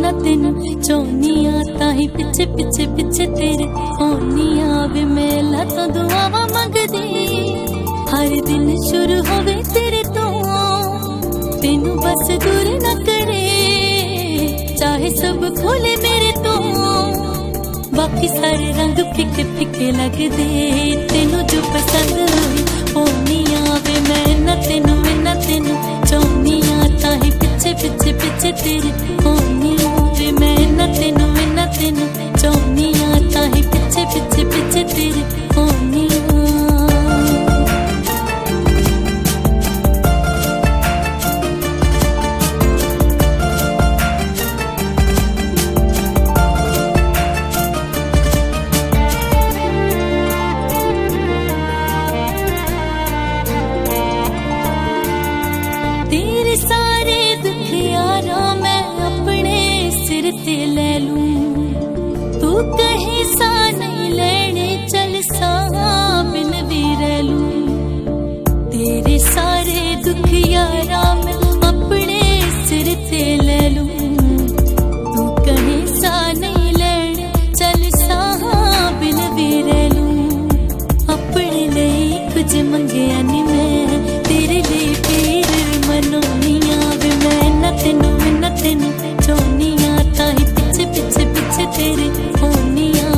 ना तेन चौनिया ताही पिछे पिछे पिछे तेरे होनिया वे मेला तो दुआवा मंगदी हर दिन शुरू होवे तेरे तो तेनू बस दूर न करे चाहे सब खोले मेरे तो बाकी सारे रंग फिके फिके लगदे तेनू जो पसंद होई होनिया वे मैं ना तेनू चौनिया ताही पिछे पिछे पिछे तेरे होनिया वे मैं ना तेनू चौनिया ताही पिछे पिछे पिछे तेरे होनिया। तेरे सारे दुख यारा मैं अपने सिर ते ले लूं तू कहे सा नहीं लेने चल सा बिन भी रह लूं तेरे सारे दुख यारा मैं अपने सिर ते ले लूं तू कहे सा नहीं लेने चल सा बिन भी रह लूं अपने लिए कुछ मंगिया नहीं मैं तेरे लिए पीर मनोनिया वे मैं ना तेनू चौनिया ताही पिछे पिछे पिछे तेरे होनिया।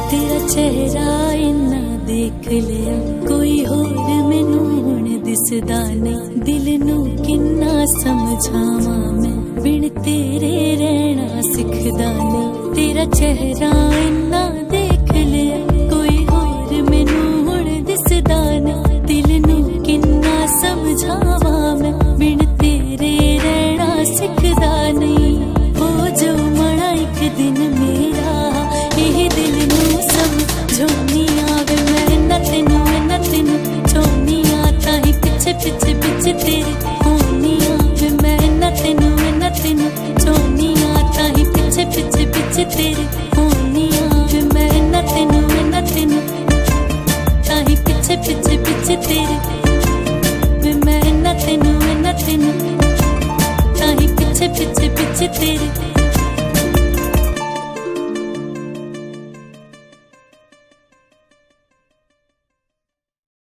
तेरा चेहरा इन्ना देख लिया कोई होर मैनू हुण दिसदा नहीं दिल नू किन्ना समझावां मैं बिन तेरे रहना सिखदा नहीं तेरा चेहरा इन्ना देख लिया कोई होर मैनू हुण दिसदा नहीं दिल नू किन्ना समझावां मैं बिन तेरे रहना सिखदा नहीं हो जो मना एक दिन मेरा यही दिल नू समझोनिया वे मैं ना तेनू चौनिया ताही पिछे पिछे पिछे तेरे होनिया वे मैं ना तेनू चौनिया ताही पिछे पिछे पिछे तेरे होनिया वे मैं ना तेनू ताही पिछे पिछे पिछे तेरे